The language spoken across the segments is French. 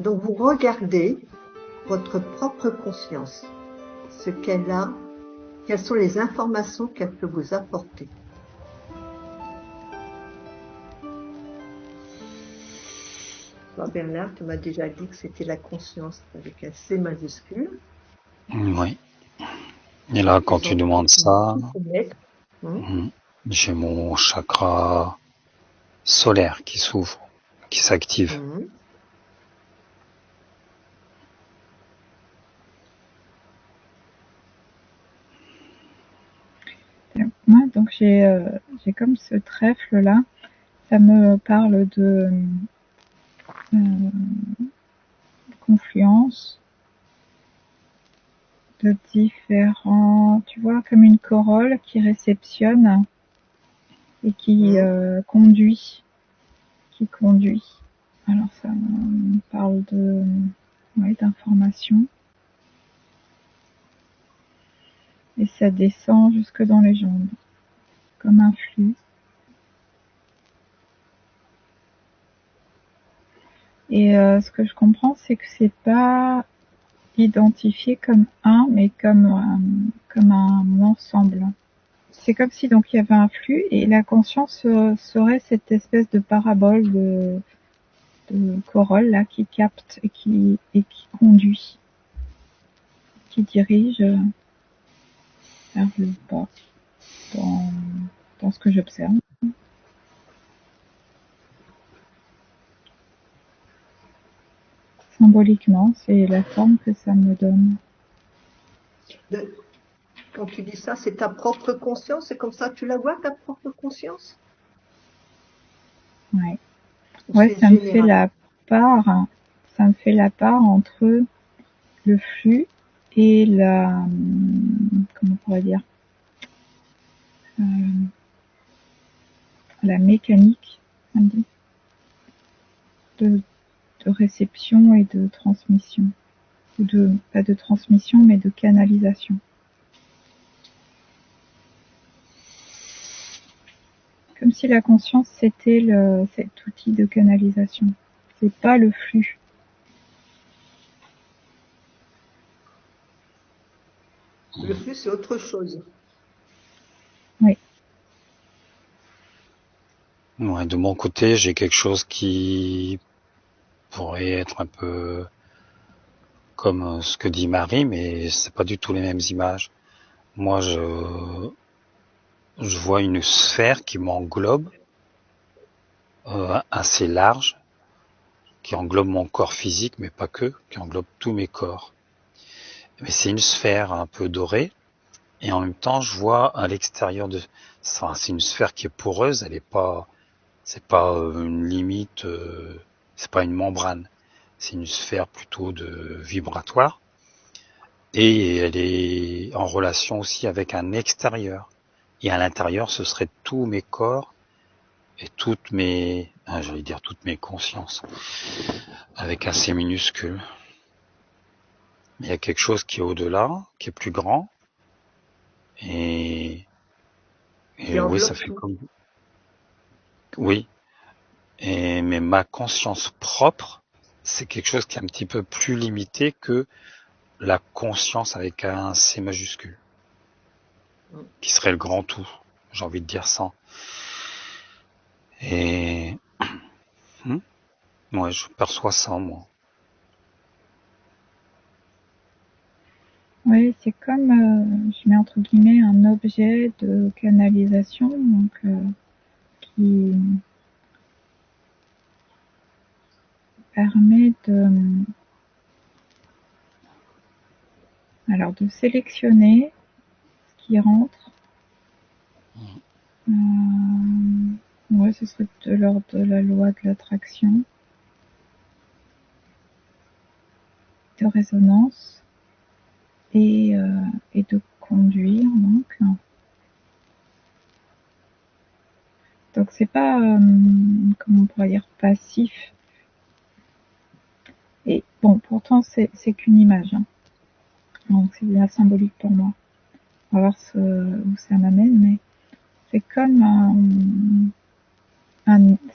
Donc vous regardez votre propre conscience, ce qu'elle a, quelles sont les informations qu'elle peut vous apporter. Toi, Bernard, tu m'as déjà dit que c'était la conscience avec un C majuscule. Oui. Et là, quand tu demandes ça, j'ai mon chakra solaire qui s'ouvre, qui s'active. Moi, donc j'ai comme ce trèfle là, ça me parle de confluence de différents, tu vois, comme une corolle qui réceptionne et qui conduit. Alors ça me parle de, ouais, d'informations. Et ça descend jusque dans les jambes, comme un flux. Et ce que je comprends, c'est que c'est pas identifié comme un, mais comme un ensemble. C'est comme si donc il y avait un flux et la conscience serait cette espèce de parabole de corolle là qui capte et qui conduit, qui dirige vers le bas dans ce que j'observe. Symboliquement, c'est la forme que ça me donne. Quand tu dis ça, c'est ta propre conscience, c'est comme ça que tu la vois, ta propre conscience? Ouais. Ouais, ça me fait la part entre le flux et la, comment on pourrait dire, la mécanique, ça me dit, de réception et de transmission. Ou pas de transmission, mais de canalisation. Comme si la conscience, c'était cet outil de canalisation. C'est pas le flux. Le flux, c'est autre chose. Oui. Ouais, de mon côté, j'ai quelque chose qui pourrait être un peu comme ce que dit Marie, mais c'est pas du tout les mêmes images. Moi, je vois une sphère qui m'englobe, assez large, qui englobe mon corps physique, mais pas que, qui englobe tous mes corps. Mais c'est une sphère un peu dorée, et en même temps, je vois à l'extérieur enfin, c'est une sphère qui est poreuse, c'est pas une limite, c'est pas une membrane, c'est une sphère plutôt de vibratoire, et elle est en relation aussi avec un extérieur. Et à l'intérieur, ce serait tous mes corps et toutes mes consciences, avec un C minuscule. Mais il y a quelque chose qui est au-delà, qui est plus grand, et oui, ça fait comme, oui, mais ma conscience propre, c'est quelque chose qui est un petit peu plus limité que la conscience avec un C majuscule, qui serait le grand tout, j'ai envie de dire ça. Et ouais, je perçois ça, moi. Oui, c'est comme, je mets entre guillemets un objet de canalisation, donc qui permet de sélectionner ce qui rentre. Ouais, ce serait de l'ordre de la loi de l'attraction, de résonance et de conduire donc. Donc c'est pas, comment on pourrait dire, passif. Et bon, pourtant c'est qu'une image, hein. Donc c'est bien symbolique pour moi. On va voir où ça m'amène, mais c'est comme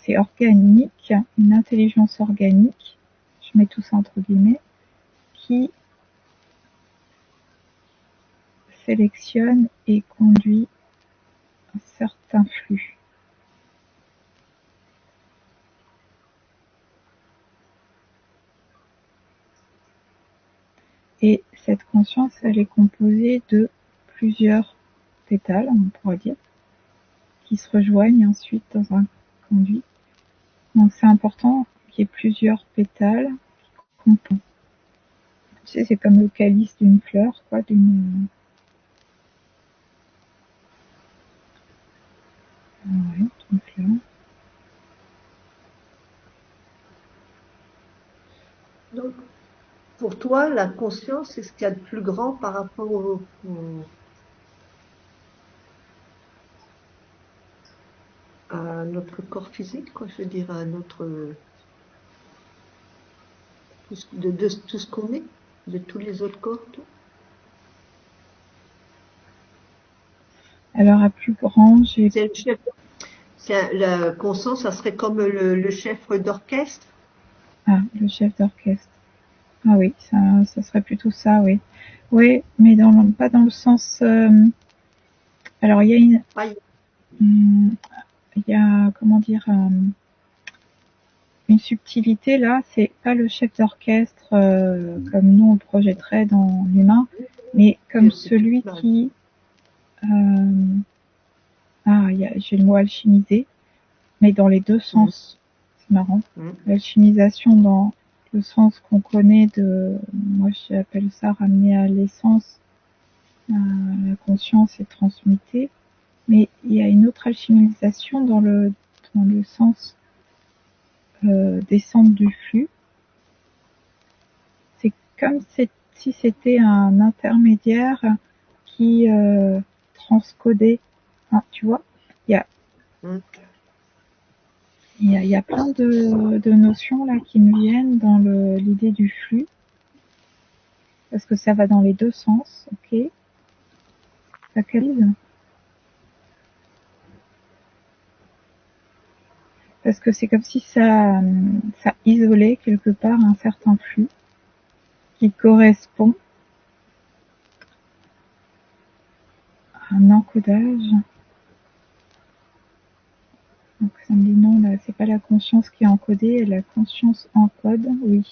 c'est organique, une intelligence organique. je mets tout ça entre guillemets, qui sélectionne et conduit un certain flux. Et cette conscience, elle est composée de plusieurs pétales, on pourrait dire, qui se rejoignent ensuite dans un conduit. Donc c'est important qu'il y ait plusieurs pétales qui composent. Tu sais, c'est comme le calice d'une fleur, quoi, d'une fleur. Donc, pour toi, la conscience, c'est ce qu'il y a de plus grand par rapport à notre corps physique, quoi, je veux dire, à notre de tout ce qu'on est, de tous les autres corps, tout. Alors à plus grand, j'ai... C'est le chef. La conscience, ça serait comme le chef d'orchestre. Ah, le chef d'orchestre. Ah oui, ça serait plutôt ça, oui. Oui, mais pas dans le sens... Alors il y a il y a, comment dire, une subtilité là, c'est pas le chef d'orchestre comme nous on le projetterait dans l'humain, mais comme celui qui... j'ai le mot alchimisé, mais dans les deux sens. C'est marrant. L'alchimisation dans le sens qu'on connaît moi j'appelle ça ramener à l'essence, la conscience est transmutée, mais il y a une autre alchimisation dans le sens descente du flux. C'est comme si c'était un intermédiaire qui transcodait. Hein, tu vois, il y a il y a plein de notions là qui me viennent dans l'idée du flux, parce que ça va dans les deux sens, ok. Ça calise. Parce que c'est comme si ça isolait quelque part un certain flux qui correspond à un encodage. Donc ça me dit non, là, c'est pas la conscience qui est encodée, la conscience encode, oui.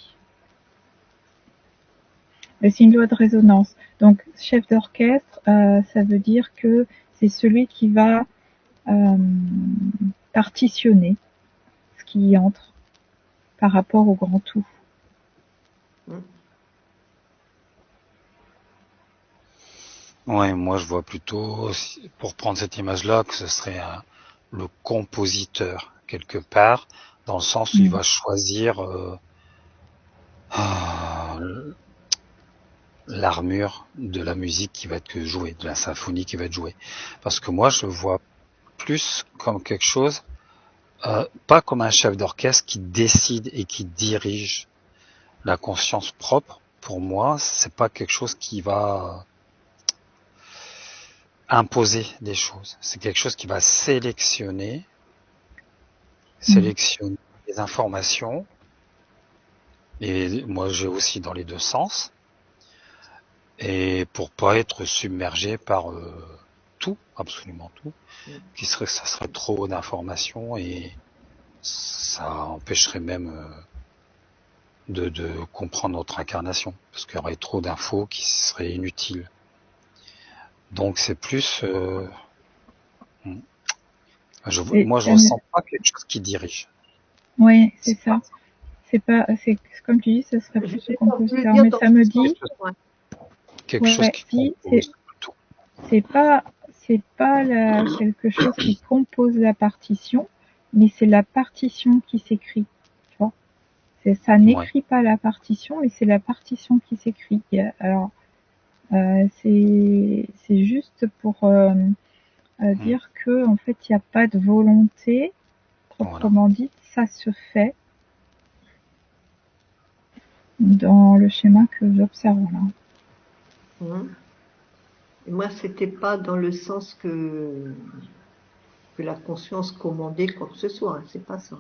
C'est une loi de résonance. Donc chef d'orchestre, ça veut dire que c'est celui qui va partitionner ce qui y entre par rapport au grand tout. Ouais, moi je vois plutôt, pour prendre cette image-là, que ce serait le compositeur, quelque part, dans le sens où il va choisir l'armure de la musique qui va être jouée, de la symphonie qui va être jouée. Parce que moi je vois plus comme quelque chose, pas comme un chef d'orchestre qui décide et qui dirige. La conscience propre, pour moi, c'est pas quelque chose qui va imposer des choses. C'est quelque chose qui va sélectionner les informations. Et moi, j'ai aussi dans les deux sens. Et pour pas être submergé par tout, absolument tout, ça serait trop d'informations et ça empêcherait même de comprendre notre incarnation, parce qu'il y aurait trop d'infos qui seraient inutiles. Donc c'est plus... moi je ressens pas quelque chose qui dirige. Oui, c'est ça. C'est comme tu dis, ce serait plus ce compositeur, mais ça me dit... Quelque chose qui compose tout. C'est pas quelque chose qui compose la partition, mais c'est la partition qui s'écrit. Tu vois, ça n'écrit pas la partition, mais c'est la partition qui s'écrit. Alors, c'est juste pour dire que en fait, il n'y a pas de volonté proprement dite, ça se fait dans le schéma que j'observe là. Et moi, c'était pas dans le sens que la conscience commandait quoi que ce soit, c'est pas ça.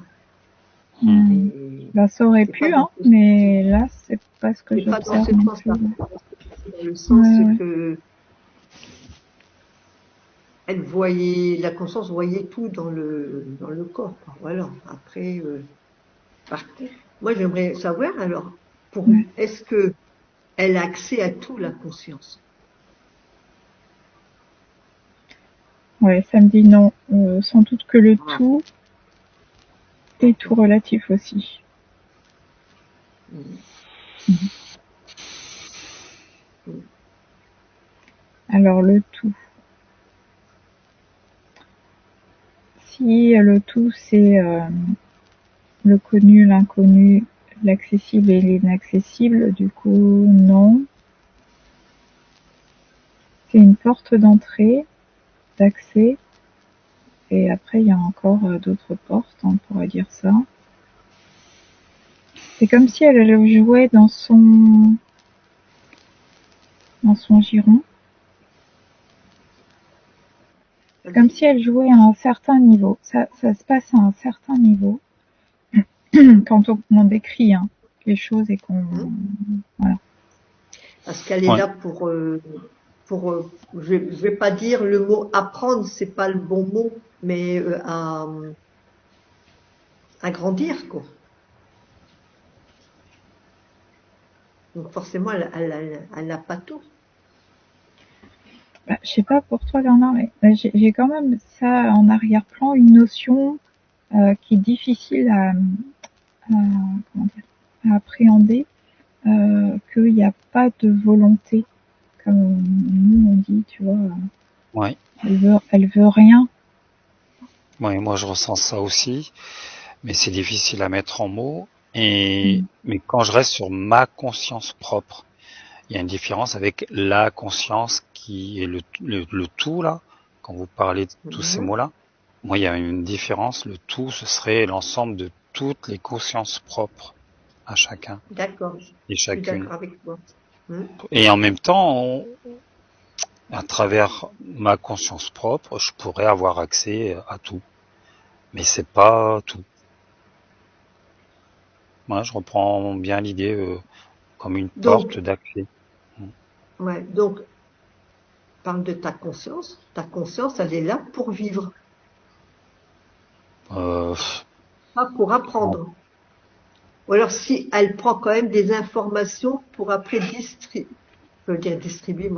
Et Bah, ça aurait c'est pu, pas dans ce, mais là, c'est pas ce que c'est pas dans j'observe ce non sens-là. plus. C'est dans le sens Ouais. que elle voyait, la conscience voyait tout dans le corps, quoi. Voilà. Après, par contre, moi j'aimerais savoir alors, Ouais. est-ce que elle a accès à tout, la conscience? Ouais, ça me dit non. Sans doute que le Ah, tout est tout relatif aussi. mm, mm. Alors le tout. Si le tout c'est le connu, l'inconnu, l'accessible et l'inaccessible, du coup non. C'est une porte d'entrée, d'accès, et après il y a encore d'autres portes, on pourrait dire ça. C'est comme si elle jouait dans son giron. C'est comme si elle jouait à un certain niveau. Ça se passe à un certain niveau. Quand on décrit les choses et qu'on... Voilà. Parce qu'elle est Ouais. là je vais pas dire le mot apprendre, c'est pas le bon mot, mais à grandir, quoi. Donc forcément, elle n'a pas tout. Bah, je sais pas pour toi, Léonard, mais j'ai quand même ça en arrière-plan, une notion qui est difficile comment dire, à appréhender, qu'il n'y a pas de volonté, comme nous on dit, tu vois. Ouais. Elle veut rien. Ouais, moi je ressens ça aussi, mais c'est difficile à mettre en mots. Mais quand je reste sur ma conscience propre, il y a une différence avec la conscience qui est le tout là. Quand vous parlez de tous ces Mhm. mots-là, moi il y a une différence. Le tout, ce serait l'ensemble de toutes les consciences propres à chacun D'accord, et je suis chacune. d'accord avec toi. Mhm. Et en même temps, à travers ma conscience propre, je pourrais avoir accès à tout. Mais c'est pas tout. Moi, je reprends bien l'idée comme une porte Donc, d'accès. ouais, donc, parle de ta conscience. Ta conscience, elle est là pour vivre, Euh, pas pour apprendre. Ou alors, si elle prend quand même des informations pour après je veux dire distribuer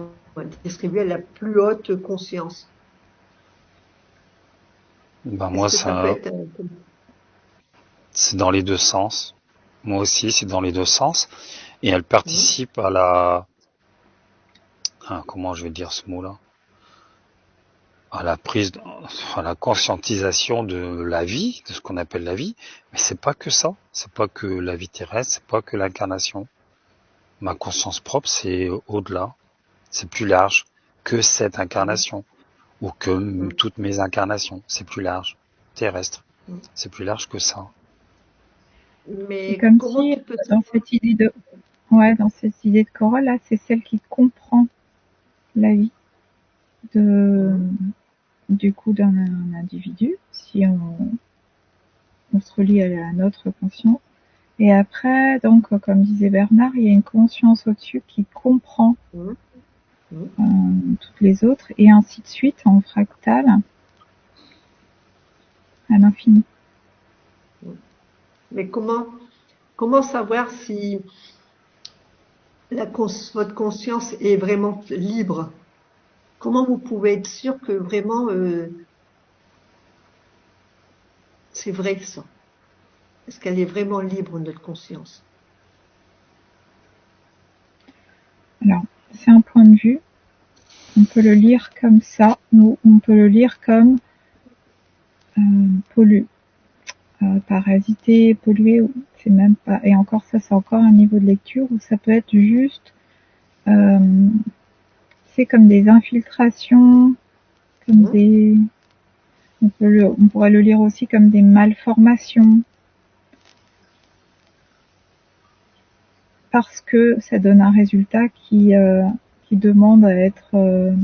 à la plus haute conscience. ben Est-ce moi, que ça peut ça, être c'est dans les deux sens. Moi aussi, c'est dans les deux sens. Et elle Mhm. participe comment je vais dire ce mot-là? À la à la conscientisation de la vie, de ce qu'on appelle la vie. Mais c'est pas que ça. C'est pas que la vie terrestre, c'est pas que l'incarnation. Ma conscience propre, c'est au-delà. C'est plus large que cette Mhm. incarnation. Ou que Mhm. toutes mes incarnations. C'est plus large. Terrestre. Mhm. C'est plus large que ça. C'est Mais comme comment si, tu peux dans savoir? cette idée de, ouais, dans cette idée de Corolle, là, c'est celle qui comprend la vie de, Mhm. du coup, d'un individu, si on se relie à notre conscience. Et après, donc, comme disait Bernard, il y a une conscience au-dessus qui comprend Mhm. Mhm. toutes les autres, et ainsi de suite, en fractal, à l'infini. Mais comment savoir si votre conscience est vraiment libre? Comment vous pouvez être sûr que vraiment c'est vrai ça? Est-ce qu'elle est vraiment libre, notre conscience? Alors, c'est un point de vue. On peut le lire comme ça, ou on peut le lire comme pollu, parasité, pollué, c'est même pas. Et encore ça, c'est encore un niveau de lecture où ça peut être juste, euh, c'est comme des infiltrations, comme Mhm. des, on pourrait le lire aussi comme des malformations, parce que ça donne un résultat qui demande à être,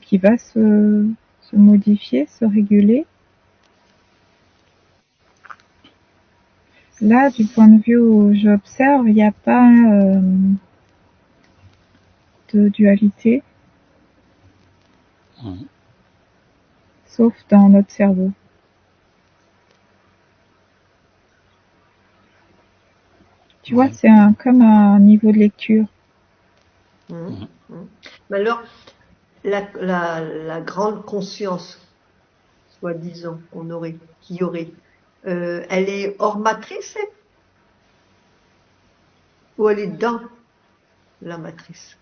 qui va se modifier, se réguler. Là, du point de vue où j'observe, il n'y a pas de dualité, Mhm. sauf dans notre cerveau. Tu vois, Ouais. c'est comme un niveau de lecture. Mhm. Mhm. Mhm. Mais alors, la grande conscience, soi-disant, qu'il y aurait, elle est hors matrice, elle, ou elle est dans la matrice?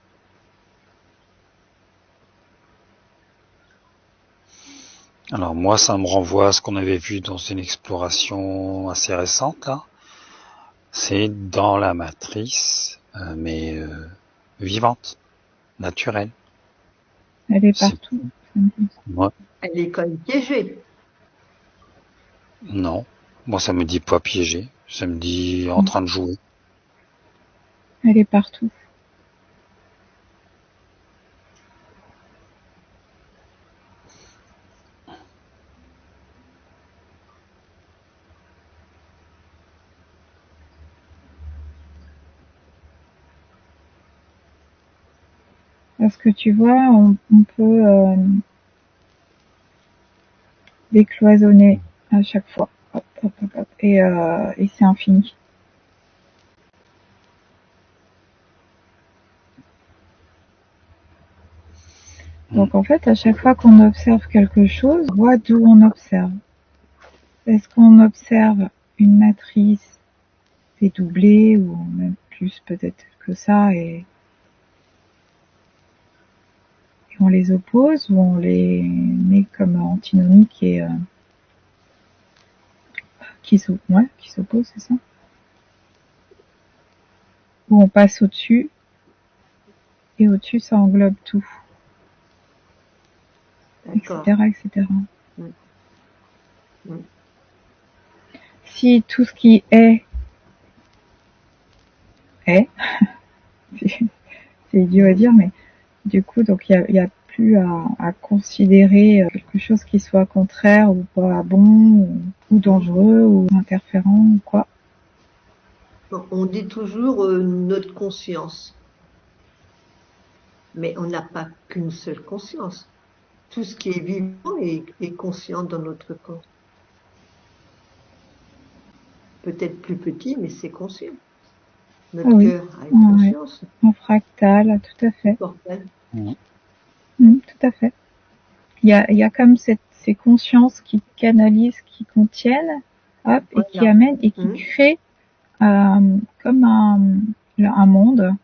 Alors moi, ça me renvoie à ce qu'on avait vu dans une exploration assez récente, là. C'est dans la matrice, mais vivante, naturelle. Elle est C'est partout. Ça me dit. moi, Elle est quand même piégée. non. Moi, ça me dit pas piégé. Ça me dit en train de jouer. Elle est partout. Parce que tu vois, on peut décloisonner à chaque fois. Hop, hop, hop, hop. Et c'est infini. Mm. Donc en fait, à chaque fois qu'on observe quelque chose, on voit d'où on observe. Est-ce qu'on observe une matrice dédoublée ou même plus peut-être que ça et on les oppose ou on les met comme antinomiques et qui s'opposent, c'est ça? Ou on passe au-dessus et au-dessus ça englobe tout, D'accord. etc., etc. Mm. Mm. Si tout ce qui est, c'est idiot à Mm. dire, mais du coup, donc il y a plus à considérer quelque chose qui soit contraire ou pas bon ou dangereux ou interférent ou quoi. Bon, on dit toujours notre conscience, mais on n'a pas qu'une seule conscience. Tout ce qui est vivant est conscient dans notre corps. Peut-être plus petit, mais c'est conscient. Ah Notre oui, cœur a une ouais, conscience. en fractal, tout à fait. Portal. Mm. Tout à fait. Il y a comme ces consciences qui canalisent, qui contiennent, hop, et qui Voilà. amènent et qui Mm. créent comme un monde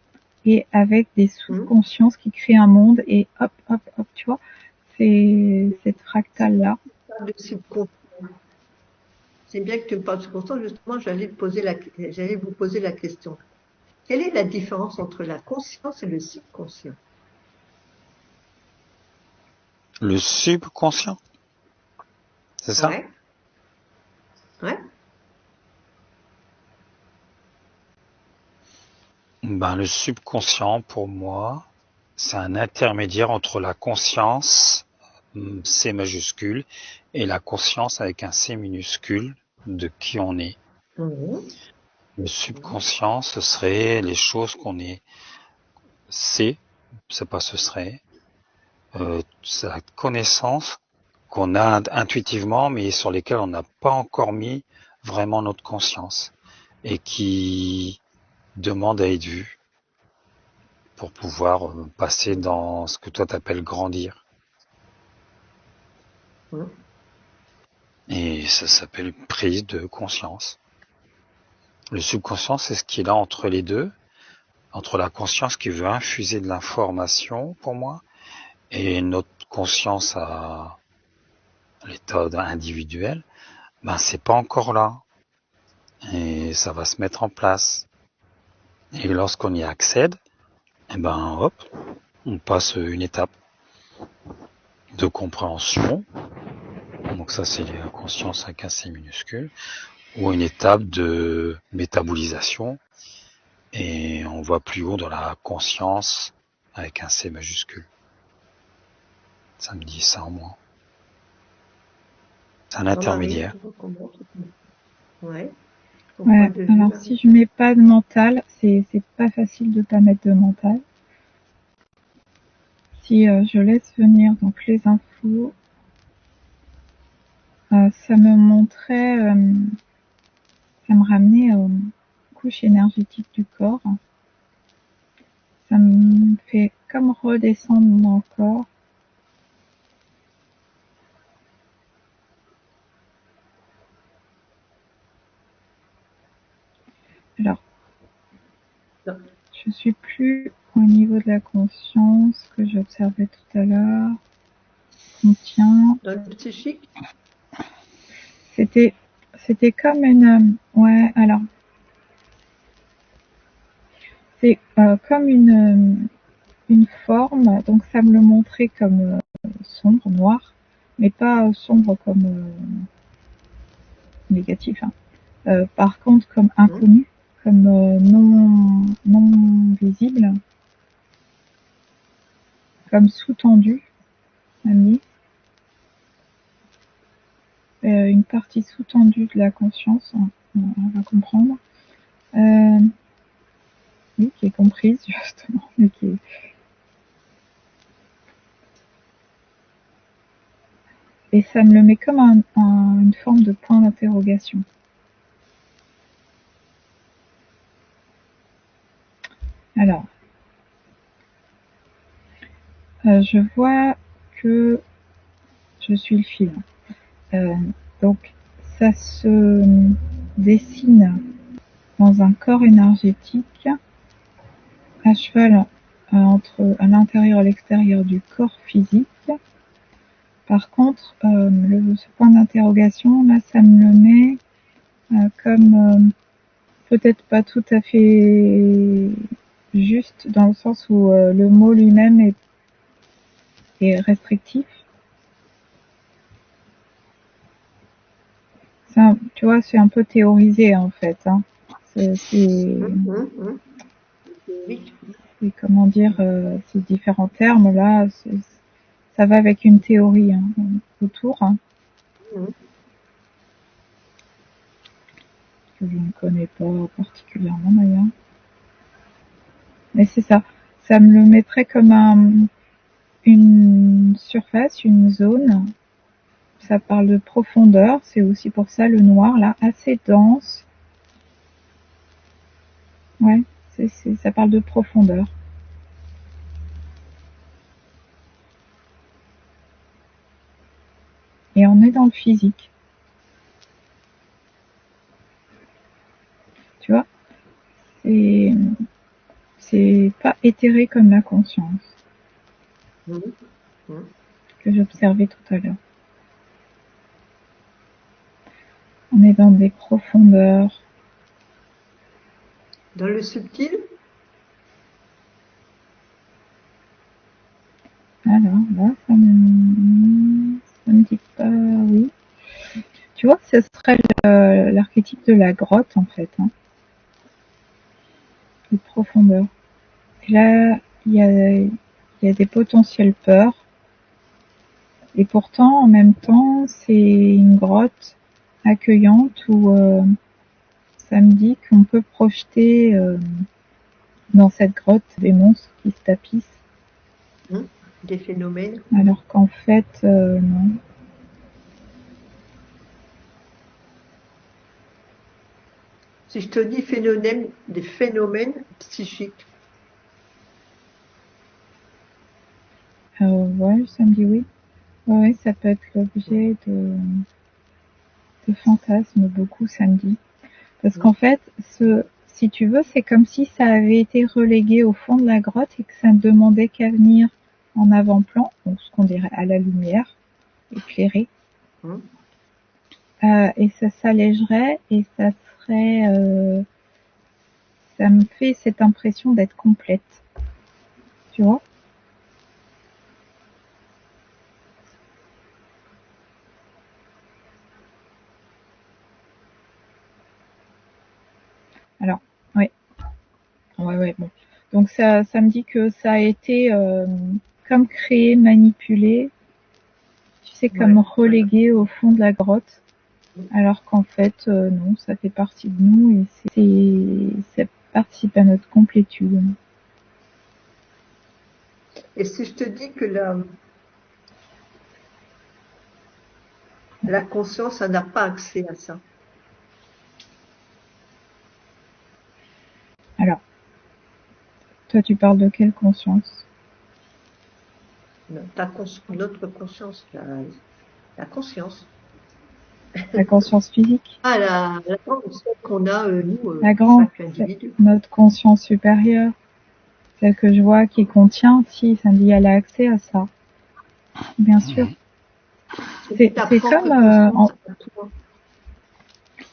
et avec des Mm. sous-consciences qui créent un monde et hop, hop, hop, tu vois, c'est cette fractale-là. De subconscient. C'est bien que tu me parles de subconscient. Justement, j'allais vous poser la question. Quelle est la différence entre la conscience et le subconscient? Le subconscient, c'est ça? Ouais, ouais. Ben, le subconscient, pour moi, c'est un intermédiaire entre la conscience, C majuscule, et la conscience avec un C minuscule de qui on est. Mhm. Le Mhm. subconscient, ce serait les choses qu'on est, c'est pas ce serait, c'est la connaissance qu'on a intuitivement, mais sur lesquelles on n'a pas encore mis vraiment notre conscience et qui demande à être vue pour pouvoir passer dans ce que toi t'appelles grandir. Mhm. Et ça s'appelle prise de conscience. Le subconscient, c'est ce qui est là entre les deux, entre la conscience qui veut infuser de l'information pour moi et notre conscience à l'état individuel, ben c'est pas encore là. Et ça va se mettre en place. Et lorsqu'on y accède, eh ben hop, on passe une étape de compréhension. Donc ça c'est la conscience avec un C minuscule, ou une étape de métabolisation. Et on va plus haut dans la conscience avec un C majuscule. Ça me dit ça en moins. C'est un Jean-Marie, intermédiaire. tu vois comment? Ouais. Son point Ouais, de vue, alors là. si je mets pas de mental, c'est pas facile de pas mettre de mental. Si je laisse venir donc les infos, ça me montrait, ça me ramenait aux couches énergétiques du corps. Ça me fait comme redescendre mon corps. Alors, Non. je suis plus au niveau de la conscience que j'observais tout à l'heure. Contient. Dans le psychique, C'était comme une, ouais, alors, c'est comme une forme, donc ça me le montrait comme sombre, noir, mais pas sombre comme négatif, hein. Par contre, comme inconnu, comme non visible, comme sous-tendu, même une partie sous-tendue de la conscience, on va comprendre, oui, qui est comprise justement, mais qui est... Et ça me le met comme une forme de point d'interrogation. Alors, je vois que je suis le fil. Donc, ça se dessine dans un corps énergétique à cheval entre à l'intérieur et l'extérieur du corps physique. Par contre, ce point d'interrogation, là, ça me le met comme peut-être pas tout à fait juste dans le sens où le mot lui-même est restrictif. Ça, tu vois, c'est un peu théorisé en fait. Hein. C'est comment dire, ces différents termes là, ça va avec une théorie hein, autour. Hein, que je ne connais pas particulièrement d'ailleurs. Mais c'est ça. Ça me le mettrait comme une surface, une zone. Ça parle de profondeur. C'est aussi pour ça le noir là, assez dense. Ouais, ça parle de profondeur. Et on est dans le physique. Tu vois, c'est pas éthéré comme la conscience que j'observais tout à l'heure. On est dans des profondeurs. dans le subtil, Alors là, ça me dit pas oui. Tu vois, ce serait l'archétype de la grotte en fait, hein, les profondeurs. Et là, il y a des potentielles peurs. Et pourtant, en même temps, c'est une grotte accueillante où ça me dit qu'on peut projeter dans cette grotte des monstres qui se tapissent. des phénomènes. Alors qu'en fait, non. Si je te dis des phénomènes psychiques, Ouais, ça me dit oui. Ouais, ça peut être l'objet de fantasmes beaucoup samedi. Parce qu'en fait, si tu veux, c'est comme si ça avait été relégué au fond de la grotte et que ça ne demandait qu'à venir en avant-plan, donc ce qu'on dirait à la lumière, éclairé. Et ça s'allégerait et ça serait... ça me fait cette impression d'être complète. Tu vois ? Alors, oui. Ouais, bon. Donc ça me dit que ça a été comme créé, manipulé, tu sais, comme relégué au fond de la grotte. alors qu'en fait, non, ça fait partie de nous et ça participe à notre complétude. Et si je te dis que la conscience, elle n'a pas accès à ça. Alors, toi, tu parles de quelle conscience? Notre conscience, la conscience. La conscience physique? Ah, la conscience qu'on a, nous, La grande, chaque individu. notre conscience supérieure, celle que je vois qui contient, si, ça me dit, elle a accès à ça. Bien sûr. C'est comme,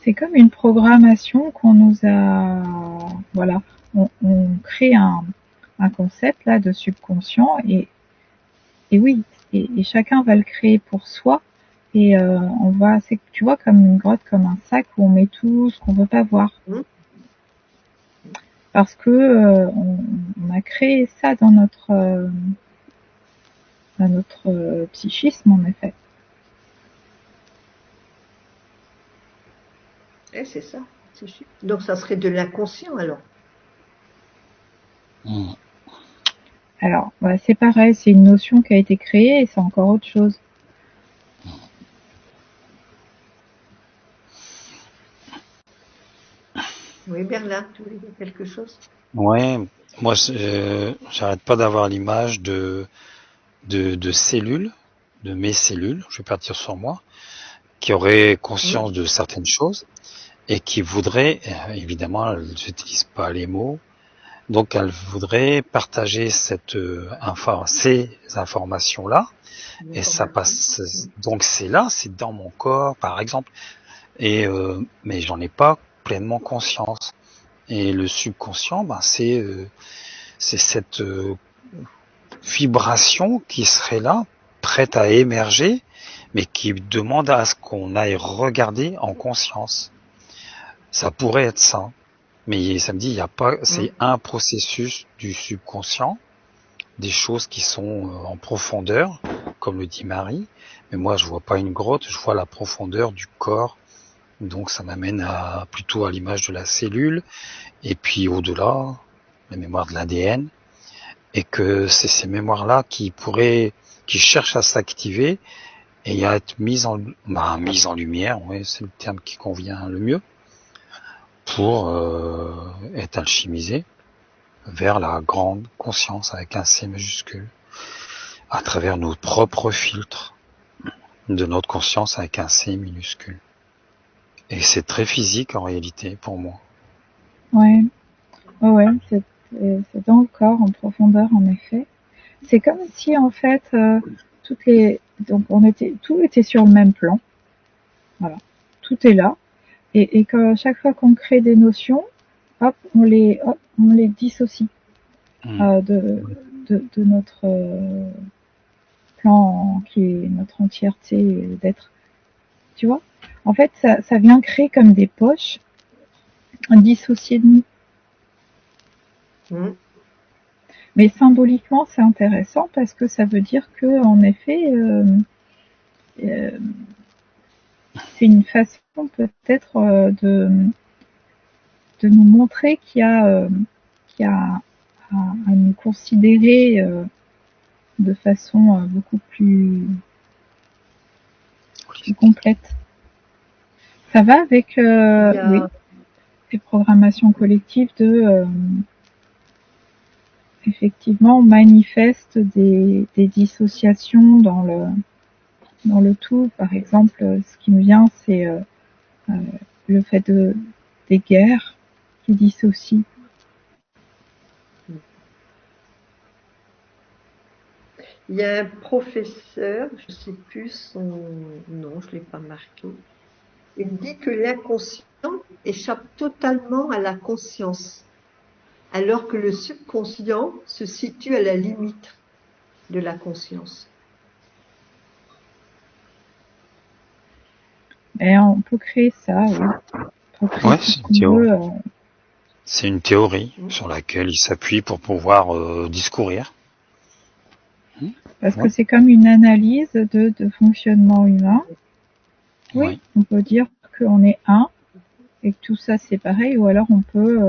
c'est comme une programmation qu'on nous a, voilà, on crée un concept là de subconscient et oui, et chacun va le créer pour soi et on va, c'est tu vois comme une grotte, comme un sac où on met tout ce qu'on veut pas voir. Parce que on a créé ça dans notre psychisme en effet. Eh, c'est ça. Donc ça serait de l'inconscient alors. Alors, bah, c'est pareil, c'est une notion qui a été créée et c'est encore autre chose. Oui, Berlin, tu voulais dire quelque chose? Ouais, moi j'arrête pas d'avoir l'image de cellules, de mes cellules, je vais partir sur moi, qui auraient conscience de certaines choses et qui voudraient, évidemment, elles n'utilisent pas les mots, donc elles voudraient partager ces informations-là, et ça passe, donc c'est là, c'est dans mon corps, par exemple, et mais j'en ai pas pleinement conscience. Et le subconscient, c'est cette vibration qui serait là, prête à émerger, mais qui demande à ce qu'on aille regarder en conscience. Ça pourrait être ça, mais ça me dit, il y a pas, c'est un processus du subconscient, des choses qui sont en profondeur, comme le dit Marie, mais moi je vois pas une grotte, je vois la profondeur du corps, donc ça m'amène plutôt à l'image de la cellule, et puis au-delà, la mémoire de l'ADN, et que c'est ces mémoires-là qui cherchent à s'activer et à être mises en lumière, ouais, c'est le terme qui convient le mieux, pour être alchimisées vers la grande conscience avec un C majuscule, à travers nos propres filtres de notre conscience avec un C minuscule. Et c'est très physique en réalité pour moi. Ouais, c'est dans le corps en profondeur en effet. C'est comme si en fait tout était sur le même plan. Voilà, tout est là et que chaque fois qu'on crée des notions, hop, on les dissocie de notre plan qui est notre entièreté d'être. Tu vois? En fait, ça vient créer comme des poches dissociées de nous. Mais symboliquement, c'est intéressant parce que ça veut dire que, en effet, c'est une façon peut-être de nous montrer qu'il y a à nous considérer de façon beaucoup plus complète. Ça va avec oui, les programmations collectives effectivement, on manifeste des dissociations dans le tout. Par exemple, ce qui me vient, c'est le fait des guerres qui dissocient. Il y a un professeur, je ne sais plus son nom, je ne l'ai pas marqué. Il dit que l'inconscient échappe totalement à la conscience, alors que le subconscient se situe à la limite de la conscience. Et on peut créer ça, oui. Ouais, c'est une théorie sur laquelle il s'appuie pour pouvoir discourir. Parce que c'est comme une analyse de fonctionnement humain. Oui, on peut dire qu'on est un et que tout ça c'est pareil, ou alors on peut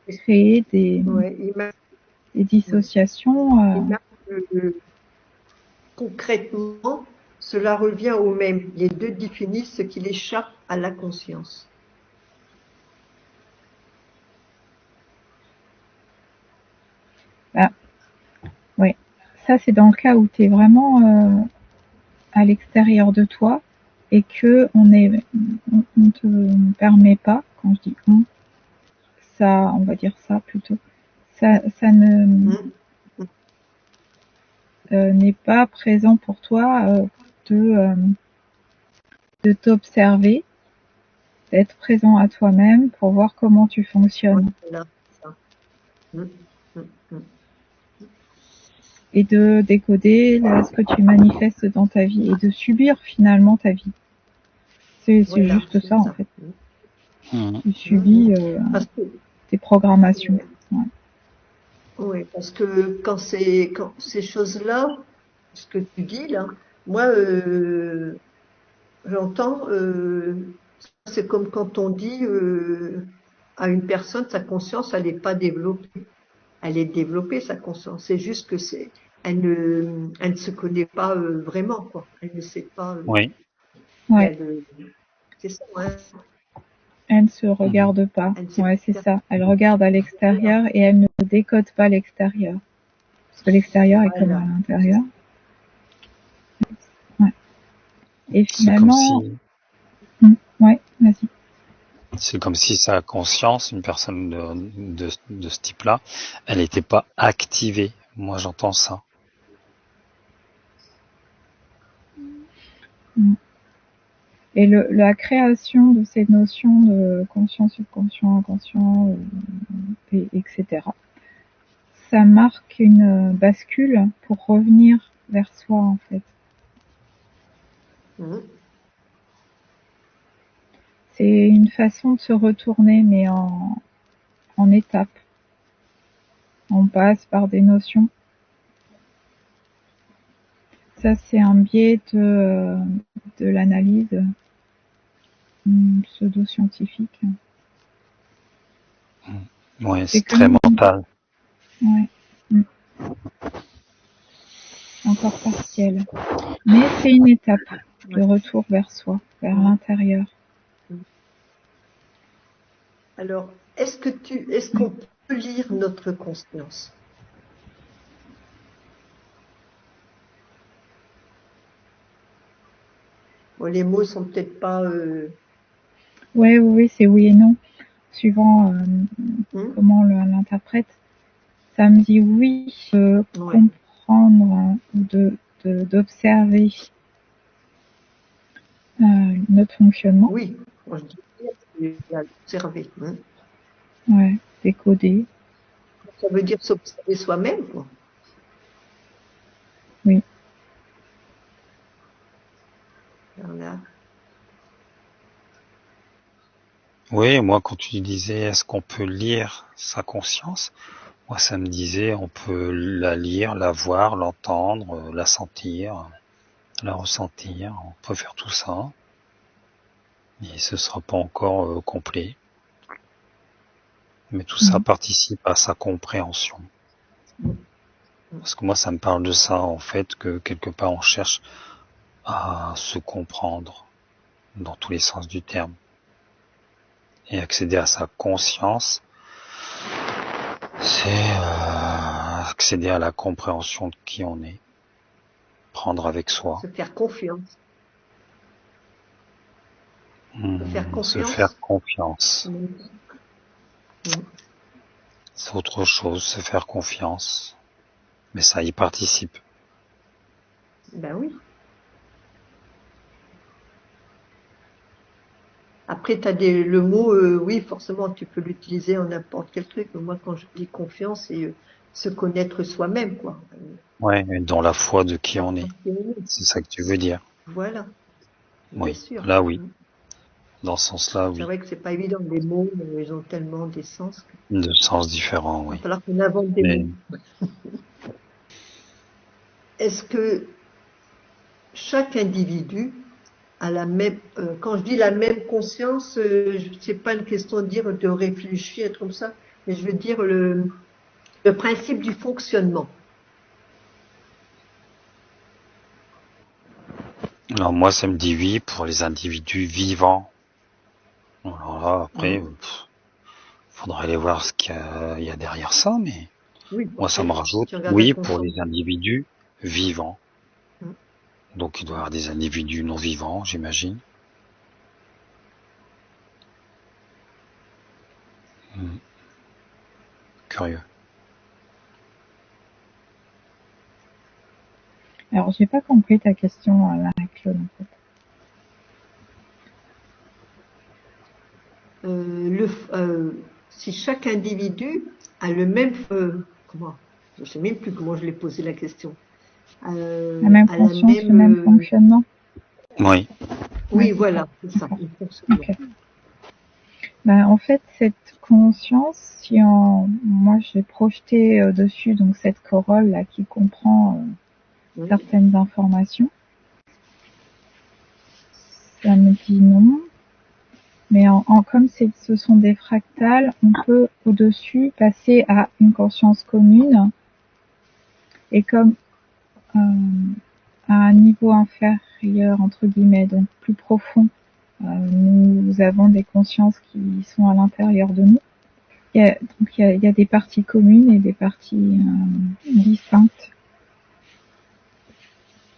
créer des dissociations. Concrètement, cela revient au même. Les deux définissent ce qui échappe à la conscience. Oui, ça c'est dans le cas où tu es vraiment à l'extérieur de toi et que on te permet pas, quand je dis ça, on va dire ça plutôt, ça ne n'est pas présent pour toi de t'observer, d'être présent à toi-même pour voir comment tu fonctionnes. Voilà, ça. Et de décoder ce que tu manifestes dans ta vie et de subir finalement ta vie. C'est juste ça en fait. Tu subis tes programmations. Ouais. Oui, parce que quand ces choses-là, ce que tu dis là, moi j'entends, c'est comme quand on dit à une personne, sa conscience, elle n'est pas développée. Elle est développée, sa conscience. C'est juste que elle ne se connaît pas vraiment, quoi. Elle ne sait pas. Oui. C'est ça, hein. Elle ne se regarde pas. Ouais, c'est ça. Elle regarde à l'extérieur et elle ne décode pas l'extérieur. Parce que l'extérieur est comme à l'intérieur. Ouais. Et finalement. Ouais, vas-y. C'est comme si sa conscience, une personne de ce type-là, elle n'était pas activée. Moi, j'entends ça. Et la création de ces notions de conscient, subconscient, inconscient, etc. Ça marque une bascule pour revenir vers soi, en fait. C'est une façon de se retourner, mais en étapes. On passe par des notions. Ça, c'est un biais de l'analyse pseudo-scientifique. Oui, c'est très mental. Ouais. Encore partiel. Mais c'est une étape de retour vers soi, vers l'intérieur. Alors, est-ce qu'on peut lire notre conscience? Bon, les mots sont peut-être pas. Oui, c'est oui et non, suivant comment on l'interprète. Ça me dit oui, comprendre ou d'observer notre fonctionnement. Oui, moi je dis observer. Ouais, décoder. Ça veut dire s'observer soi-même, quoi. Oui. Voilà. Oui, moi, quand tu disais est-ce qu'on peut lire sa conscience, moi, ça me disait on peut la lire, la voir, l'entendre, la sentir, la ressentir. On peut faire tout ça. Et ce sera pas encore complet. Mais tout ça participe à sa compréhension. Parce que moi, ça me parle de ça, en fait, que quelque part, on cherche à se comprendre dans tous les sens du terme. Et accéder à sa conscience, c'est accéder à la compréhension de qui on est. Prendre avec soi. Se faire confiance. Se faire confiance. C'est autre chose, se faire confiance. Mais ça y participe. Ben oui. Après, tu as le mot, oui, forcément, tu peux l'utiliser en n'importe quel truc. Mais moi, quand je dis confiance, c'est se connaître soi-même, quoi. Ouais, dans la foi de qui on est. C'est ça que tu veux dire. Voilà. Oui, bien sûr. là oui. Dans ce sens-là, oui. C'est vrai que c'est pas évident. Les mots, ils ont tellement des sens. De sens différents, oui. Il va falloir qu'on invente des mots. Est-ce que chaque individu à la même. Quand je dis la même conscience, c'est pas une question de dire de réfléchir être comme ça, mais je veux dire le principe du fonctionnement. Alors moi, ça me dit oui pour les individus vivants. Alors là, après, faudrait aller voir ce qu'il y a derrière ça, mais Oui, bon, moi, ça après, me rajoute tu regardes oui pour les l'inconscient. individus vivants. Mm. Donc il doit y avoir des individus non vivants, j'imagine. Curieux. Alors, j'ai pas compris ta question, Marie-Claude, en fait. Si chaque individu a le même, comment, je sais même plus comment je l'ai posé la question, La même a la conscience, le même, même fonctionnement. Oui. Ouais, oui, c'est ça. voilà, c'est ça, D'accord. le fonctionnement. Ok. Ben, en fait, cette conscience, moi, j'ai projeté dessus donc cette corolle là qui comprend Oui. certaines informations. Ça me dit non. Mais comme ce sont des fractales, on peut au-dessus passer à une conscience commune. Et comme à un niveau inférieur, entre guillemets, donc plus profond, nous avons des consciences qui sont à l'intérieur de nous. Il y a des parties communes et des parties distinctes.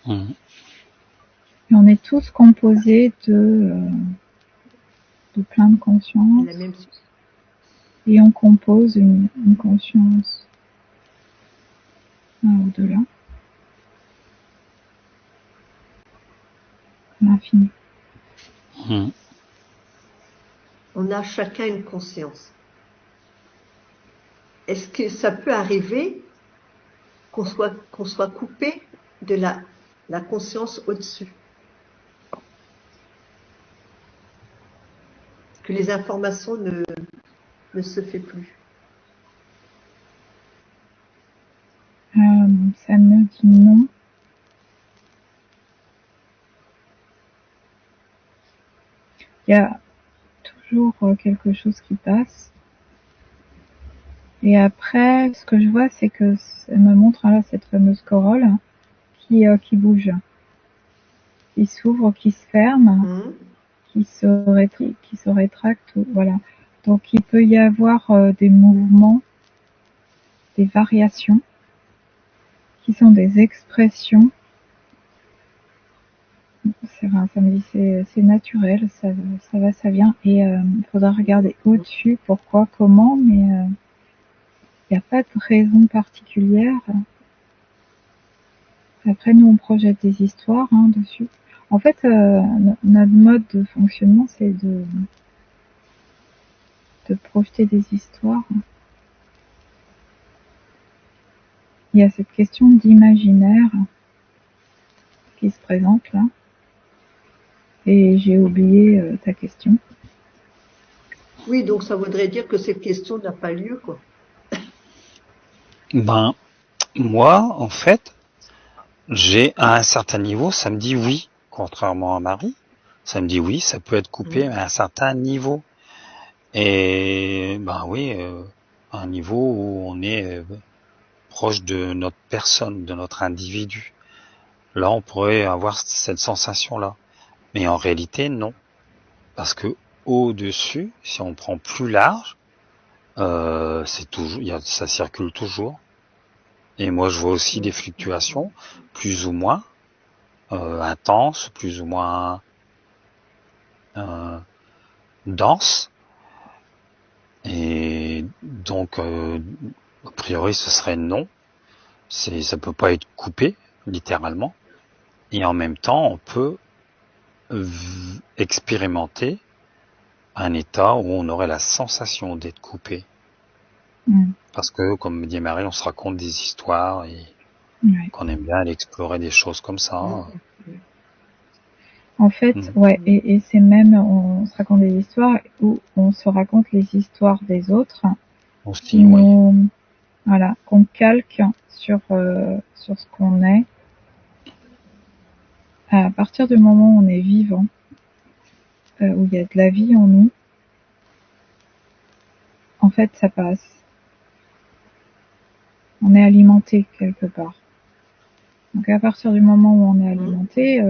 Et on est tous composés de plein de consciences. La même. Et on compose une conscience au-delà. L'infini. On a chacun une conscience. Est-ce que ça peut arriver qu'on soit coupé de la conscience au-dessus? Que les informations ne se fait plus? Ça me dit non. Il y a toujours quelque chose qui passe. Et après, ce que je vois, c'est que ça me montre là cette fameuse corolle qui bouge, qui s'ouvre, qui se ferme, qui se rétracte, voilà. Donc il peut y avoir des mouvements, des variations, qui sont des expressions. Ça me dit c'est naturel, ça va, ça vient. Et il faudra regarder au-dessus, pourquoi, comment, mais il n'y a pas de raison particulière. Après, nous, on projette des histoires dessus. En fait, notre mode de fonctionnement, c'est de projeter des histoires. Il y a cette question d'imaginaire qui se présente là. Et j'ai oublié ta question. Oui, donc ça voudrait dire que cette question n'a pas lieu, quoi. Ben, moi, en fait, j'ai à un certain niveau, ça me dit oui, contrairement à Marie. Ça me dit oui, ça peut être coupé à un certain niveau. Et ben oui, à un niveau où on est proche de notre personne, de notre individu. Là, on pourrait avoir cette sensation-là. Mais en réalité, non. Parce que au-dessus, si on prend plus large, c'est toujours, ça circule toujours. Et moi, je vois aussi des fluctuations, plus ou moins intenses, plus ou moins denses. Et donc, a priori, ce serait non. Ça peut pas être coupé, littéralement. Et en même temps, on peut expérimenter un état où on aurait la sensation d'être coupé. Parce que, comme dit Marie, on se raconte des histoires et qu'on aime bien aller explorer des choses comme ça. En fait, et c'est même, on se raconte des histoires où on se raconte les histoires des autres. Aussi, voilà, qu'on calque sur ce qu'on est. à partir du moment où on est vivant, où il y a de la vie en nous, en fait, ça passe. On est alimenté quelque part. Donc à partir du moment où on est alimenté,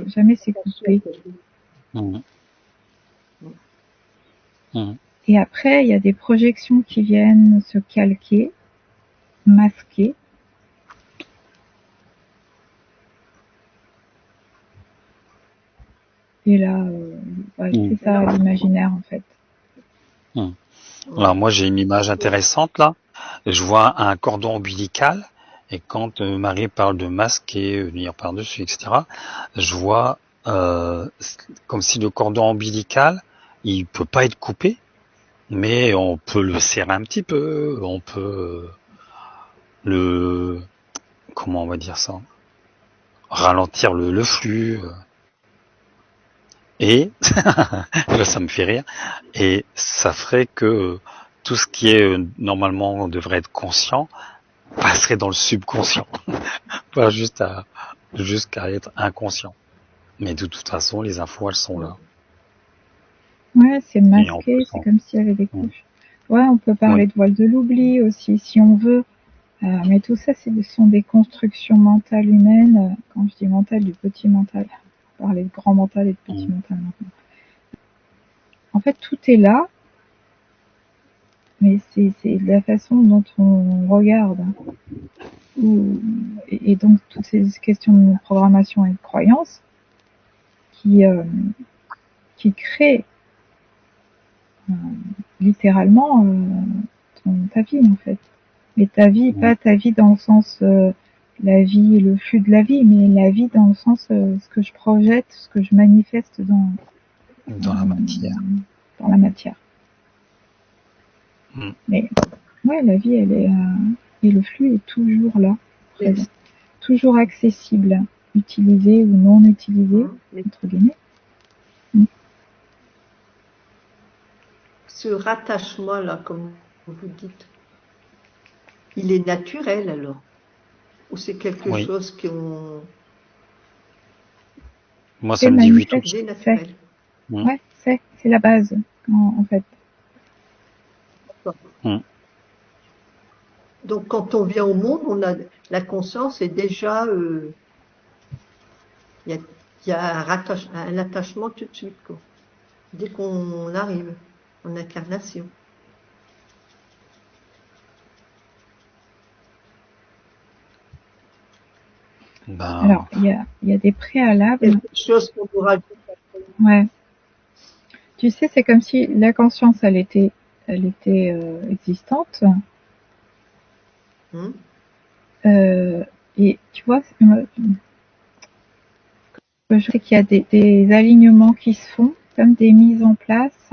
jamais c'est coupé. Mhm. Mhm. Et après, il y a des projections qui viennent se calquer, masquer. Et là, c'est ça l'imaginaire en fait. Mhm. Alors moi j'ai une image intéressante là. Je vois un cordon ombilical et quand Marie parle de masquer, venir par-dessus, etc., je vois comme si le cordon ombilical, il peut pas être coupé, mais on peut le serrer un petit peu, on peut le, comment on va dire ça, ralentir le flux. Et là ça me fait rire. Et ça ferait que tout ce qui est normalement devrait être conscient passerait dans le subconscient, pas jusqu'à être inconscient. Mais de toute façon, les infos elles sont là. Ouais, c'est Et on peut masqué, c'est comme s'il y avait des couches. Ouais, on peut parler de voile de l'oubli aussi, si on veut. Mais tout ça, ce sont des constructions mentales humaines. Quand je dis mental, du petit mental. On parlait de grand mental et de petit mental maintenant. En fait, tout est là, mais c'est la façon dont on regarde. Et donc, toutes ces questions de programmation et de croyance qui créent littéralement ta vie, en fait. Mais ta vie, pas ta vie dans le sens la vie et le flux de la vie, mais la vie dans le sens ce que je projette, ce que je manifeste dans la matière. Dans la matière. Mais ouais, la vie, elle est et le flux est toujours là, présent, toujours accessible, utilisé ou non utilisé, entre guillemets. Ce rattachement-là, comme vous dites, il est naturel alors? Ou c'est quelque chose qu'on... Moi, ça me dit oui tout de suite. Naturel. Ouais, c'est la base, en fait. Donc, quand on vient au monde, on a la conscience est déjà... il y a un attachement tout de suite, quoi. Dès qu'on arrive en incarnation. Alors, il y a des préalables. Quelque chose qu'on vous rajoute. Ouais. Tu sais, c'est comme si la conscience, elle était existante. Et tu vois, je sais qu'il y a des alignements qui se font, comme des mises en place,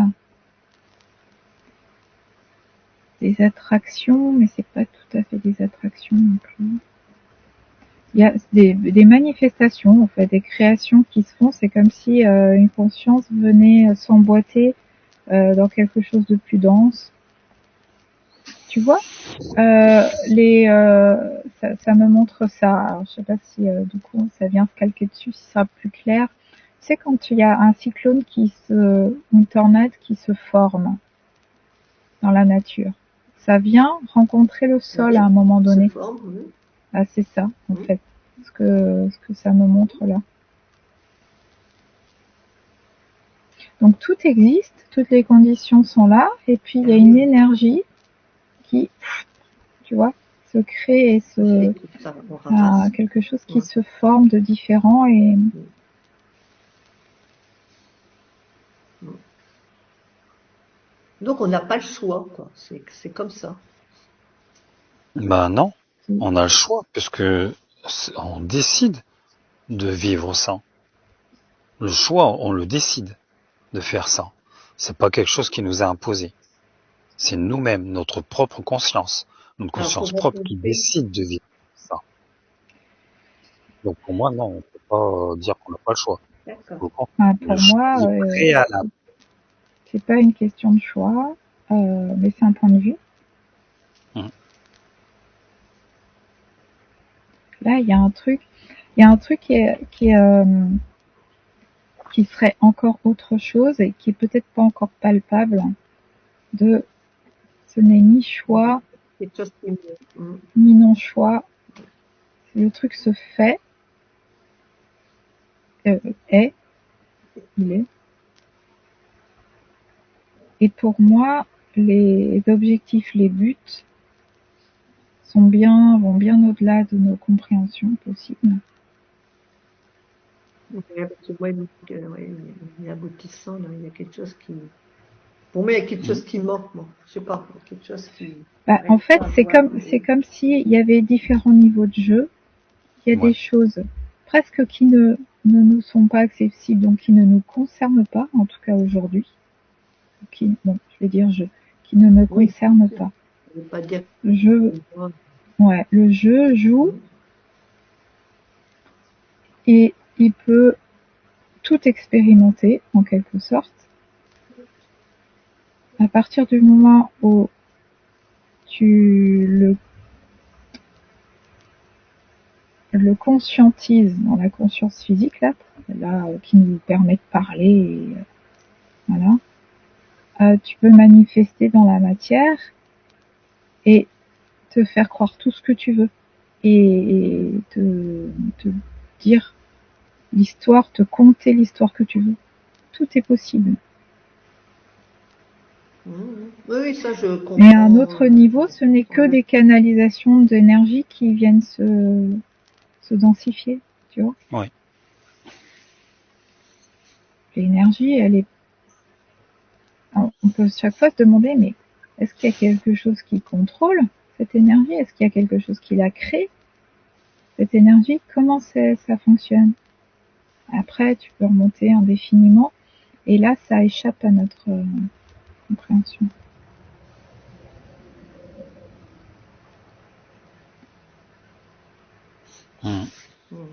des attractions, mais c'est pas tout à fait des attractions non plus. Il y a des manifestations, en fait, des créations qui se font. C'est comme si une conscience venait s'emboîter dans quelque chose de plus dense. Tu vois, ça me montre ça. Alors, je sais pas si du coup ça vient se calquer dessus, si ça sera plus clair. Tu sais, quand il y a un cyclone une tornade qui se forme dans la nature, ça vient rencontrer le sol à un moment donné. Ah, c'est ça, en fait, ce que ça me montre là. Donc tout existe, toutes les conditions sont là, et puis il y a une énergie qui, tu vois, se crée et quelque chose qui se forme de différent et donc on n'a pas le choix, quoi. C'est comme ça. Ben non, on a le choix puisque on décide de vivre ça. Le choix, on le décide de faire ça. C'est pas quelque chose qui nous est imposé. C'est nous-mêmes, notre propre conscience, notre conscience propre qui décide de vivre ça. Donc pour moi, non, on peut pas dire qu'on n'a pas le choix. Pour moi, c'est pas une question de choix, mais c'est un point de vue. Là, il y a un truc. Il y a un truc qui serait encore autre chose et qui est peut-être pas encore palpable. Ce n'est ni choix Quelque chose qui ni non choix. Le truc se fait, il est. Et pour moi, les objectifs, les buts vont bien au-delà de nos compréhensions possibles. parce que moi, il y a aboutissant, là, il y a quelque chose qui. Pour moi, il y a quelque chose qui manque, moi. Je sais pas, quelque chose qui. En fait, c'est comme si il y avait différents niveaux de jeu. Il y a des choses presque qui ne nous sont pas accessibles, donc qui ne nous concernent pas, en tout cas aujourd'hui. Qui ne me concernent pas. Je veux pas dire. Le jeu joue et il peut tout expérimenter en quelque sorte. À partir du moment où tu le conscientises dans la conscience physique là qui nous permet de parler, et, voilà, tu peux manifester dans la matière et te faire croire tout ce que tu veux et te dire l'histoire, te conter l'histoire que tu veux. Tout est possible. Oui, ça je comprends. Mais à un autre niveau, ce n'est que des canalisations d'énergie qui viennent se densifier, tu vois. Oui. L'énergie, elle est. Alors, on peut chaque fois se demander, mais est-ce qu'il y a quelque chose qui contrôle cette énergie? Est-ce qu'il y a quelque chose qui la crée, cette énergie? Comment ça fonctionne? Après, tu peux remonter indéfiniment, et là, ça échappe à notre compréhension.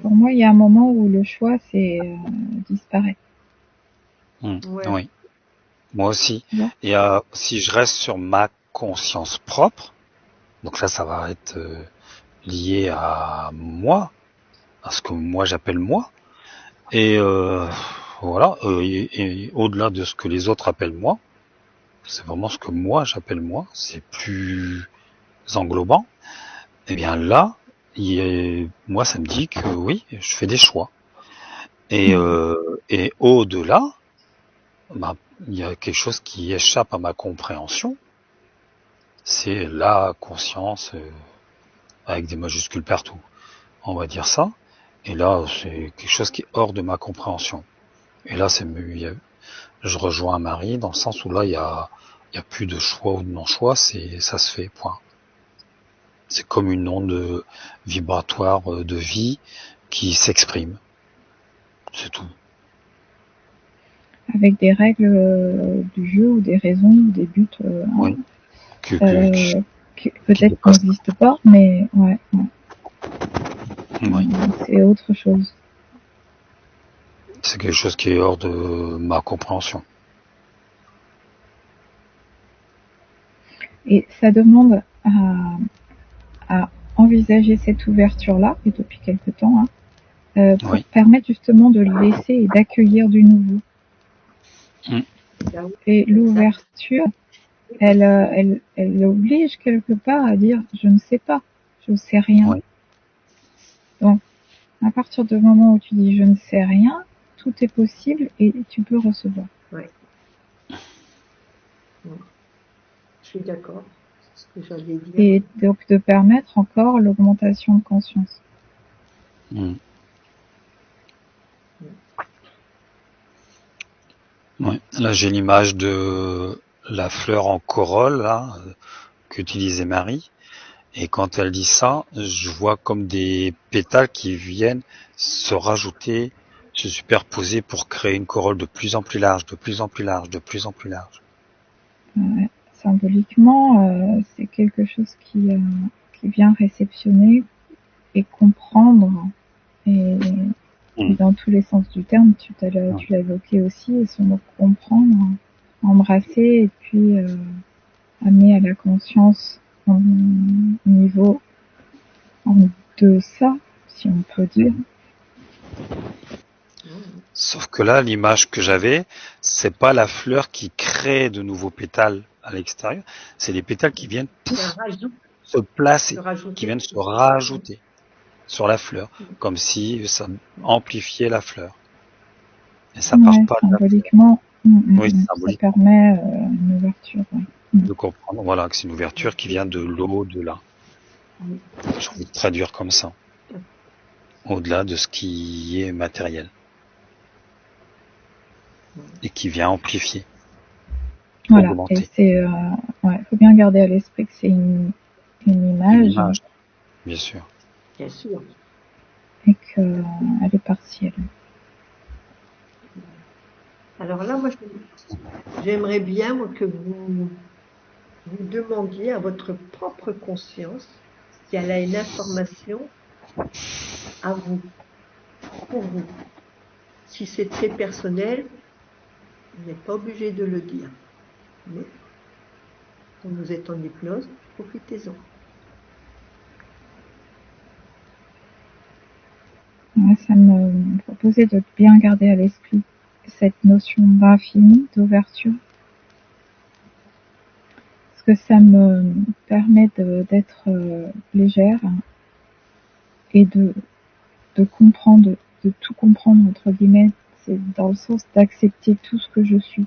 Pour moi, il y a un moment où le choix, c'est disparaît. Oui. Moi aussi. Et si je reste sur ma conscience propre, donc là, ça va être lié à moi, à ce que moi j'appelle moi, et voilà, et au-delà de ce que les autres appellent moi, c'est vraiment ce que moi j'appelle moi, c'est plus englobant. Et bien là, moi ça me dit que oui, je fais des choix. Et au-delà, il y a quelque chose qui échappe à ma compréhension, c'est la conscience avec des majuscules partout, on va dire ça. Et là, c'est quelque chose qui est hors de ma compréhension. Et là, je rejoins Marie dans le sens où là, il y a plus de choix ou de non-choix, ça se fait, point. C'est comme une onde vibratoire de vie qui s'exprime. C'est tout. Avec des règles du jeu ou des raisons ou des buts oui. qui peut-être n'existent pas, mais ouais. Oui. C'est autre chose. C'est quelque chose qui est hors de ma compréhension. Et ça demande à envisager cette ouverture-là, et depuis quelque temps, pour permettre justement de le laisser et d'accueillir du nouveau. Et l'ouverture, elle oblige quelque part à dire je ne sais pas, je ne sais rien. Oui. Donc, à partir du moment où tu dis je ne sais rien, tout est possible et tu peux recevoir. Oui. Je suis d'accord. C'est ce que j'allais dire. Et donc de permettre encore l'augmentation de conscience. Ouais. Là, j'ai l'image de la fleur en corolle là qu'utilisait Marie. Et quand elle dit ça, je vois comme des pétales qui viennent se rajouter, se superposer pour créer une corolle de plus en plus large, de plus en plus large, de plus en plus large. Ouais. Symboliquement, c'est quelque chose qui vient réceptionner et comprendre. Et dans tous les sens du terme, tu l'as évoqué aussi, et son mot comprendre, embrasser et puis amener à la conscience au niveau en deçà, si on peut dire, Sauf que là, l'image que j'avais, c'est pas la fleur qui crée de nouveaux pétales à l'extérieur, c'est les pétales qui viennent C'est un pouf, rajout, se placer, se qui rajouter. viennent se rajouter sur la fleur, comme si ça amplifiait la fleur. Et ça part Ouais, pas de la fleur. symboliquement, Oui, ça symbolique permet une ouverture. Ouais. de comprendre, voilà, que c'est une ouverture qui vient de l'au-delà. J'ai envie de traduire comme ça, au-delà de ce qui est matériel et qui vient amplifier, Voilà, et augmenter. c'est, ouais, faut bien garder à l'esprit que c'est une Une image image, bien sûr. Bien sûr. et qu'elle est partielle. Alors là, moi, j'aimerais bien moi, que vous demandiez à votre propre conscience si elle a une information à vous, pour vous. Si c'est très personnel, vous n'êtes pas obligé de le dire. Mais quand vous êtes en hypnose, profitez-en. Ouais, ça me proposait de bien garder à l'esprit cette notion d'infini, d'ouverture, parce que ça me permet d'être légère et de comprendre, de tout comprendre entre guillemets, c'est dans le sens d'accepter tout ce que je suis,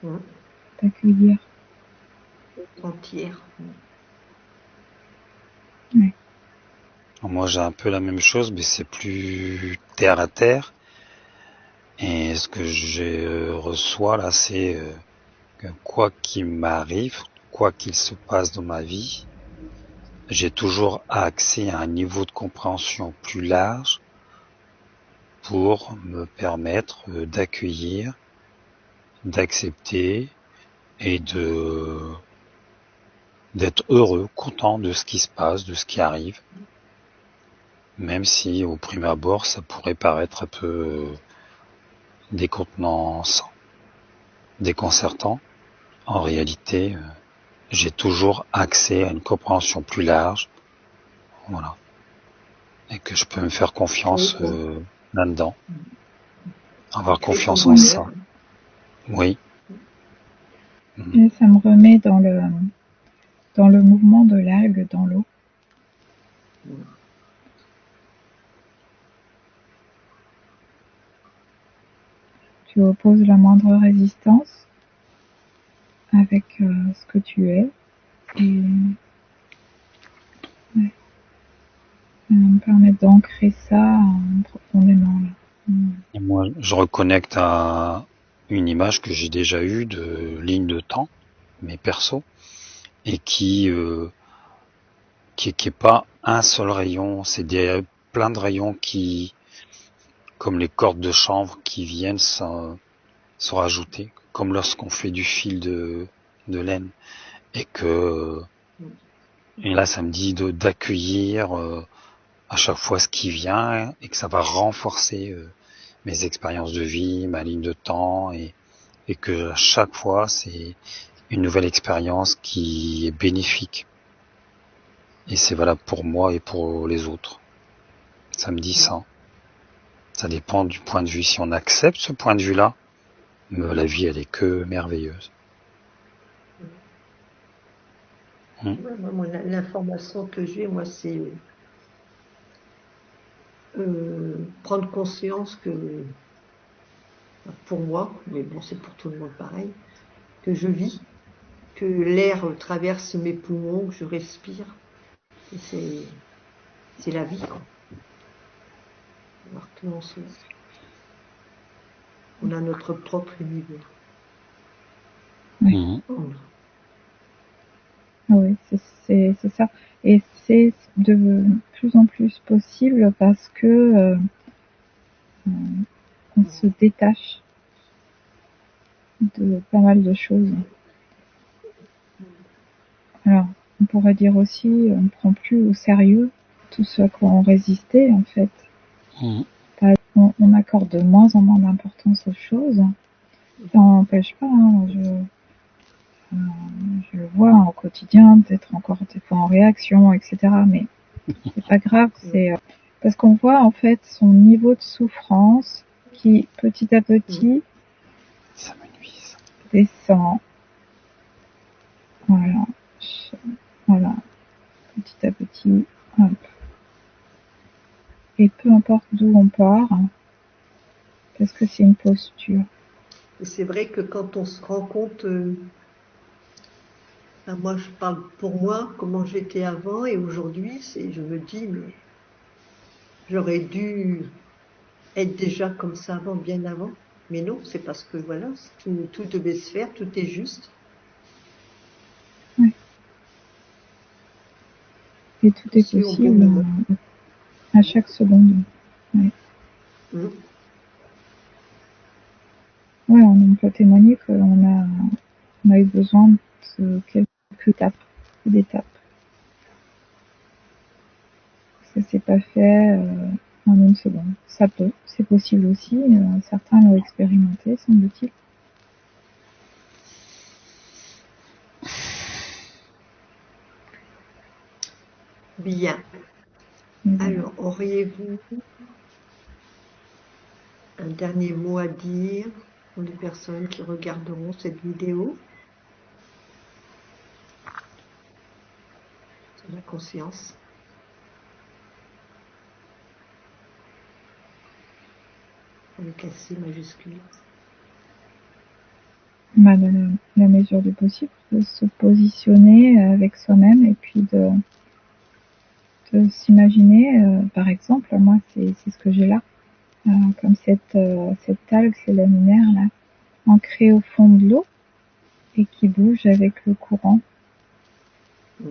Hein, d'accueillir. entière. Ouais. Moi, j'ai un peu la même chose, mais c'est plus terre à terre. Et ce que je reçois là, c'est que quoi qu'il m'arrive, quoi qu'il se passe dans ma vie, j'ai toujours accès à un niveau de compréhension plus large pour me permettre d'accueillir, d'accepter et d'être heureux, content de ce qui se passe, de ce qui arrive, même si au prime abord ça pourrait paraître un peu décontenançant, déconcertant. En réalité, j'ai toujours accès à une compréhension plus large, voilà, et que je peux me faire confiance Oui, là-dedans, qui avoir crée ton confiance en bonheur. ça. Oui. Et ça me remet dans le mouvement de l'algue dans l'eau. Tu opposes la moindre résistance avec ce que tu es et ouais, ça me permet d'ancrer ça profondément là. Et moi, je reconnecte à une image que j'ai déjà eue de ligne de temps, mais perso, et qui est pas un seul rayon, c'est plein de rayons qui, comme les cordes de chanvre, qui viennent se rajouter, comme lorsqu'on fait du fil de laine, et et là, ça me dit d'accueillir à chaque fois ce qui vient, et que ça va renforcer mes expériences de vie, ma ligne de temps, et que à chaque fois, c'est une nouvelle expérience qui est bénéfique. Et c'est valable pour moi et pour les autres. Ça me dit ça. Ça dépend du point de vue. Si on accepte ce point de vue-là, la vie, elle est que merveilleuse. Ouais, moi, l'information que j'ai, moi, c'est prendre conscience que, pour moi, mais bon, c'est pour tout le monde pareil, que je vis, que l'air traverse mes poumons, que je respire. Et c'est la vie, quoi. Alors que on a notre propre univers. Ouais. Oh. Oui, c'est ça. Et c'est de plus en plus possible parce que on se détache de pas mal de choses. Alors, on pourrait dire aussi, on ne prend plus au sérieux tout ce à quoi on résistait, en fait. Mmh. On accorde de moins en moins d'importance aux choses. Ça n'empêche pas, hein, je le vois au quotidien, peut-être encore des fois en réaction, etc. Mais C'est pas grave, c'est parce qu'on voit en fait son niveau de souffrance qui petit à petit Ça me nuise. descend. Voilà. Voilà. Petit à petit. Hop. Et peu importe d'où on part, parce que c'est une posture. Et c'est vrai que quand on se rend compte, enfin, moi je parle pour moi, comment j'étais avant et aujourd'hui, je me dis, mais j'aurais dû être déjà comme ça avant, bien avant. Mais non, c'est parce que voilà, tout devait se faire, tout est juste. Ouais. Et tout est Aussi au bon possible moment. à chaque seconde. Ouais. Mmh. Ouais, on peut témoigner on a eu besoin de quelques d'étapes. Ça s'est pas fait en une seconde. Ça peut, c'est possible aussi. Certains l'ont expérimenté, semble-t-il. Bien. Mais voilà. Alors, auriez-vous un dernier mot à dire pour les personnes qui regarderont cette vidéo sur la conscience? Avec un C majuscule. Bah, la mesure du possible, de se positionner avec soi-même et puis de s'imaginer, par exemple, moi c'est ce que j'ai là, comme cette algue, c'est laminaire là, ancrée au fond de l'eau et qui bouge avec le courant. Mmh.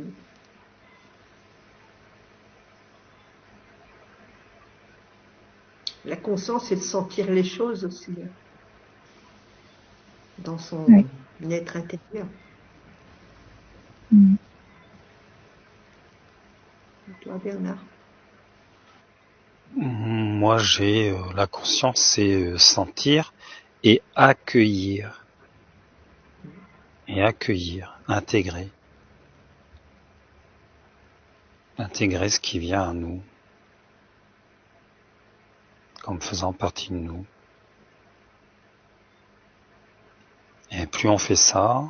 La conscience, c'est de sentir les choses aussi, hein, dans Ouais. son être intérieur. Mmh. Et toi, Bernard? Moi, j'ai la conscience, c'est sentir et accueillir. Et accueillir, intégrer. Intégrer ce qui vient à nous, comme faisant partie de nous. Et plus on fait ça,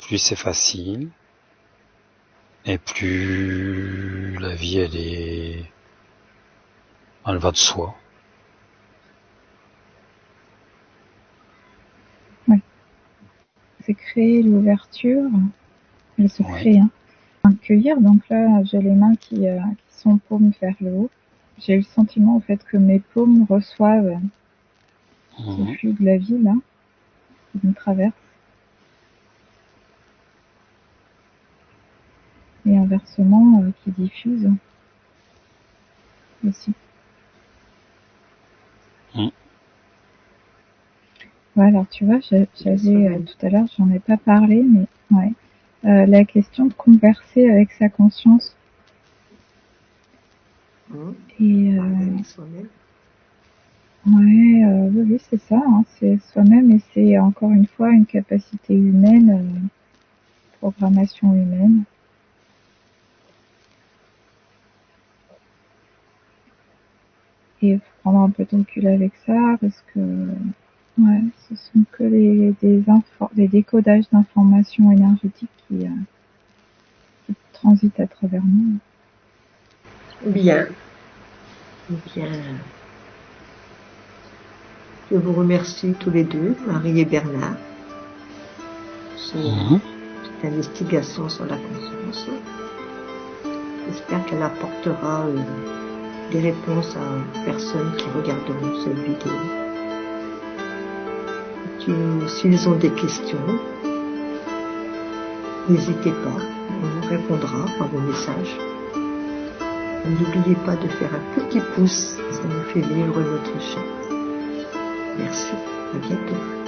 plus c'est facile, et plus la vie, elle va de soi. Ouais. C'est créer l'ouverture, elle se Oui. crée, hein. Accueillir, donc là, j'ai les mains qui sont paumes vers le haut. J'ai le sentiment, en fait, que mes paumes reçoivent ce Mhm. flux de la vie, là, qui me traverse. Et inversement, qui diffuse aussi. Mhm. Ouais, alors tu vois, j'avais tout à l'heure, j'en ai pas parlé, mais ouais. La question de converser avec sa conscience. Mmh. Et Parler avec soi-même. ouais, oui, oui, c'est ça, hein, c'est soi-même et c'est encore une fois une capacité humaine, programmation humaine. Et il faut prendre un peu de recul avec ça parce que ouais, ce sont que des décodages d'informations énergétiques qui transitent à travers nous. Bien. Bien. Je vous remercie tous les deux, Marie et Bernard, pour Mhm. cette investigation sur la conscience. J'espère qu'elle apportera des réponses aux personnes qui regarderont cette vidéo. S'ils ont des questions, n'hésitez pas, on vous répondra par vos messages. Et n'oubliez pas de faire un petit pouce, ça nous fait vivre notre chaîne. Merci, à bientôt.